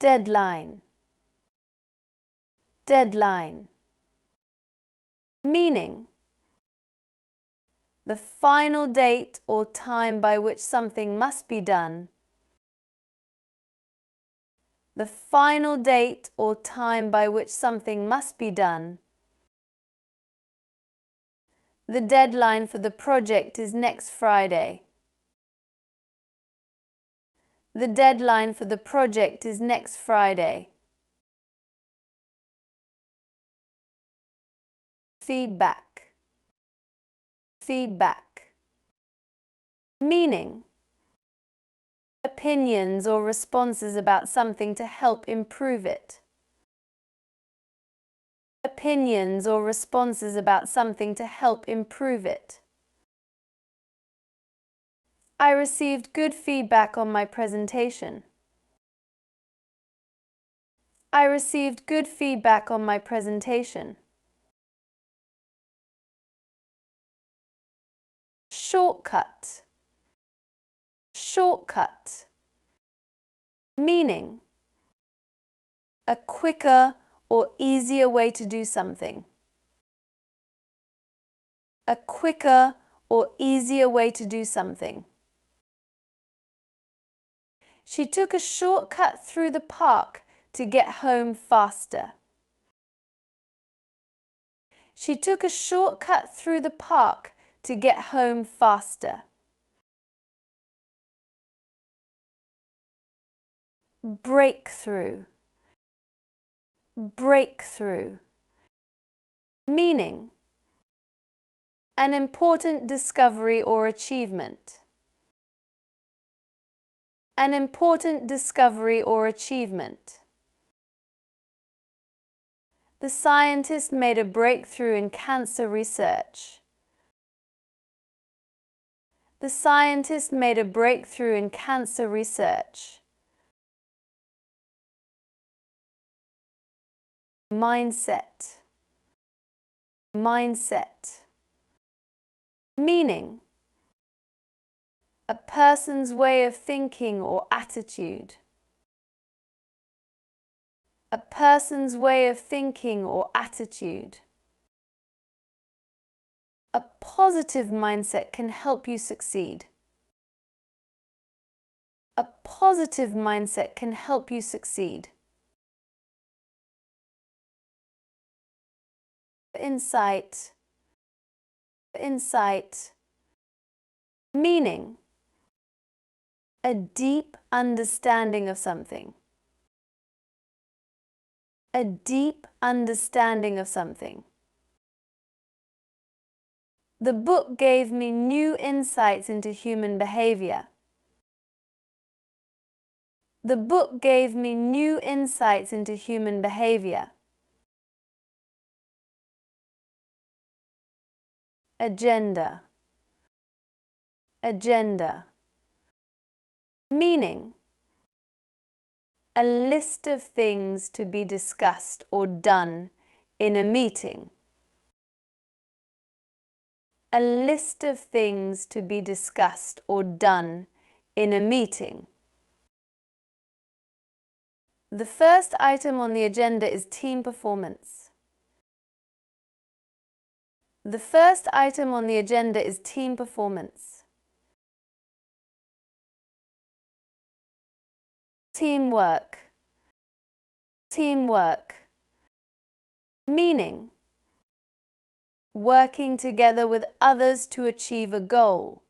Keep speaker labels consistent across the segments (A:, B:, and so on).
A: deadline, deadline. Meaning, the final date or time by which something must be done. The final date or time by which something must be done. The deadline for the project is next Friday. The deadline for the project is next Friday. Feedback, feedback. Meaning, opinions or responses about something to help improve it. Opinions or responses about something to help improve it. I received good feedback on my presentation. I received good feedback on my presentation. Shortcut, shortcut. Meaning, a quicker or easier way to do something. A quicker or easier way to do something. She took a shortcut through the park to get home faster. She took a shortcut through the park to get home faster. Breakthrough, breakthrough. Meaning, an important discovery or achievement. An important discovery or achievement. The scientist made a breakthrough in cancer research. The scientist made a breakthrough in cancer research. Mindset, mindset. Meaning, a person's way of thinking or attitude. A person's way of thinking or attitude. A positive mindset can help you succeed. A positive mindset can help you succeed. Insight, insight. Meaning, a deep understanding of something. A deep understanding of something. The book gave me new insights into human behavior. The book gave me new insights into human behavior. Agenda, agenda. Meaning, a list of things to be discussed or done in a meeting. A list of things to be discussed or done in a meeting. The first item on the agenda is team performance. The first item on the agenda is team performance. Teamwork, teamwork. Meaning, working together with others to achieve a goal.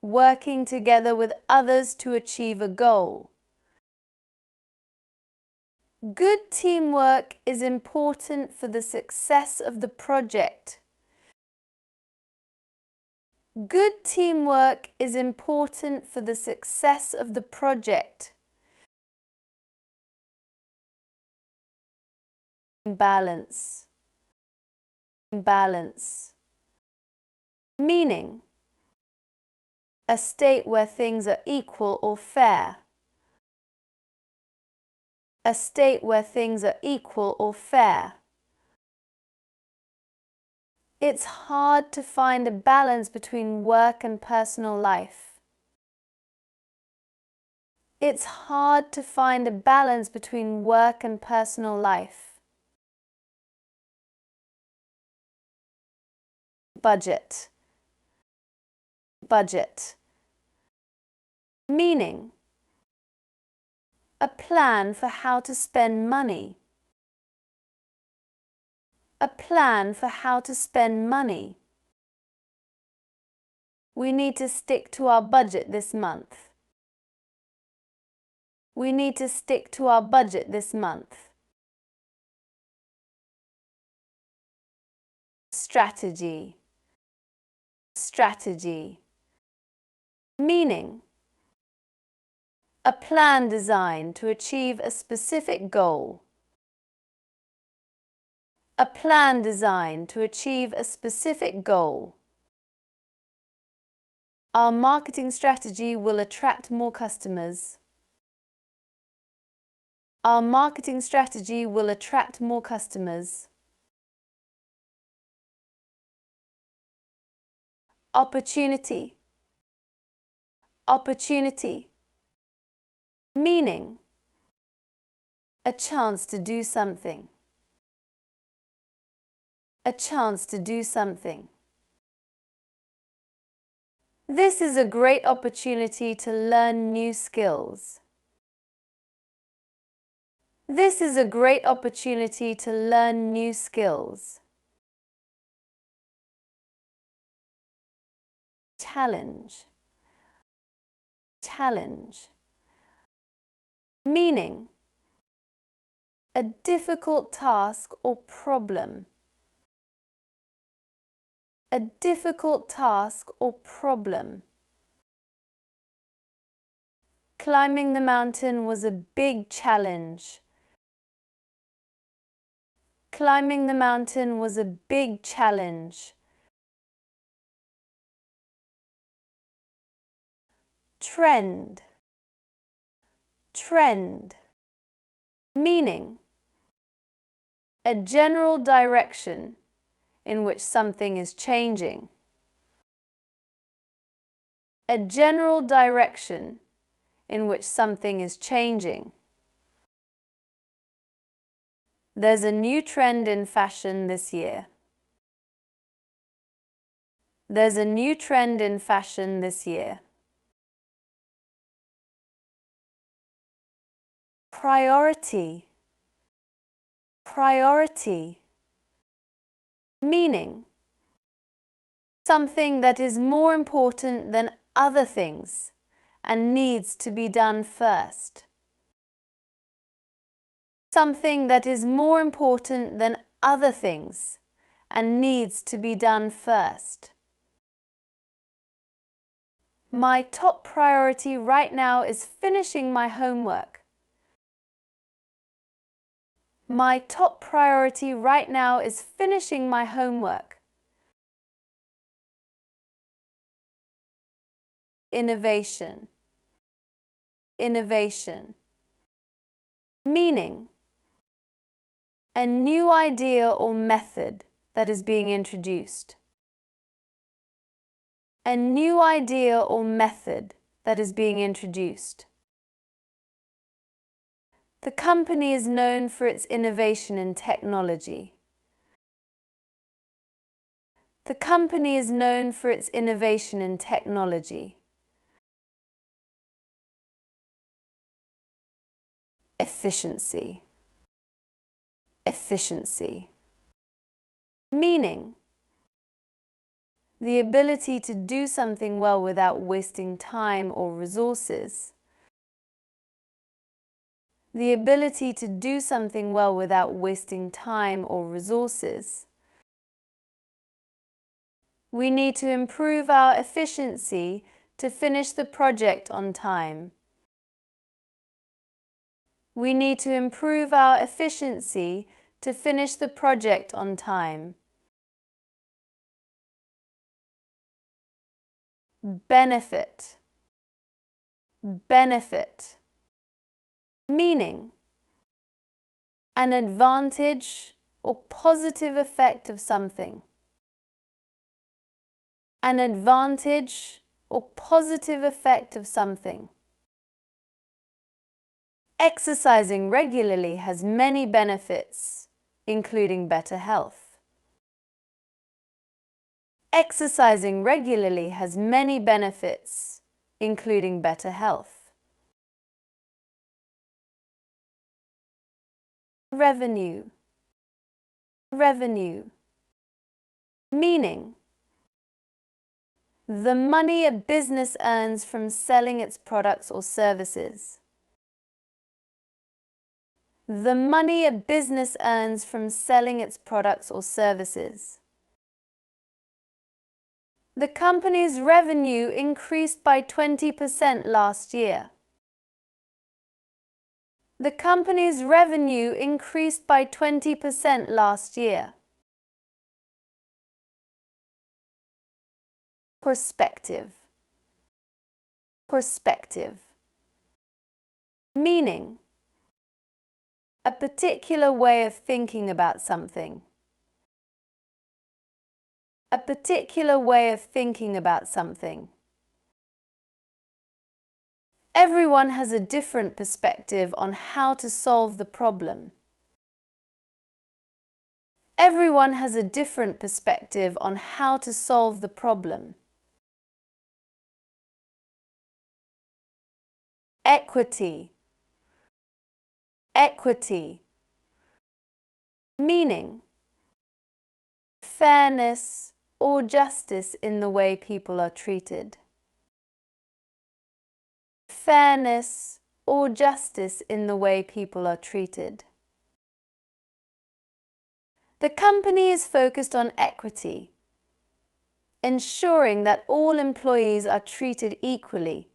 A: Working together with others to achieve a goal. Good teamwork is important for the success of the project. Good teamwork is important for the success of the project. Balance, balance. Meaning, a state where things are equal or fair. A state where things are equal or fair. It's hard to find a balance between work and personal life. It's hard to find a balance between work and personal life. Budget. Budget. Meaning: a plan for how to spend money. A plan for how to spend money. We need to stick to our budget this month. We need to stick to our budget this month. Strategy. Strategy. Meaning: a plan designed to achieve a specific goal. A plan designed to achieve a specific goal. Our marketing strategy will attract more customers. Our marketing strategy will attract more customers. Opportunity. Opportunity. Meaning: a chance to do something. A chance to do something. This is a great opportunity to learn new skills. This is a great opportunity to learn new skills. Challenge. Challenge. Meaning: a difficult task or problem. A difficult task or problem. Climbing the mountain was a big challenge. Climbing the mountain was a big challenge. Trend. Trend. Meaning: a general direction in which something is changing. A general direction in which something is changing. There's a new trend in fashion this year. There's a new trend in fashion this year. Priority. Priority. Meaning: something that is more important than other things and needs to be done first. Something that is more important than other things and needs to be done first. My top priority right now is finishing my homework. My top priority right now is finishing my homework. Innovation. Innovation. Meaning: a new idea or method that is being introduced. A new idea or method that is being introduced. The company is known for its innovation in technology. The company is known for its innovation in technology. Efficiency. Efficiency. Meaning: the ability to do something well without wasting time or resources. The ability to do something well without wasting time or resources. We need to improve our efficiency to finish the project on time. We need to improve our efficiency to finish the project on time. Benefit. Benefit. Meaning: an advantage or positive effect of something. An advantage or positive effect of something. Exercising regularly has many benefits, including better health. Exercising regularly has many benefits, including better health. Revenue. Revenue. Meaning: the money a business earns from selling its products or services. The money a business earns from selling its products or services. The company's revenue increased by 20% last year. The company's revenue increased by 20% last year. Perspective. Perspective. Meaning: a particular way of thinking about something. A particular way of thinking about something. Everyone has a different perspective on how to solve the problem. Everyone has a different perspective on how to solve the problem. Equity. Equity. Meaning: fairness or justice in the way people are treated. Fairness or justice in the way people are treated. The company is focused on equity, ensuring that all employees are treated equally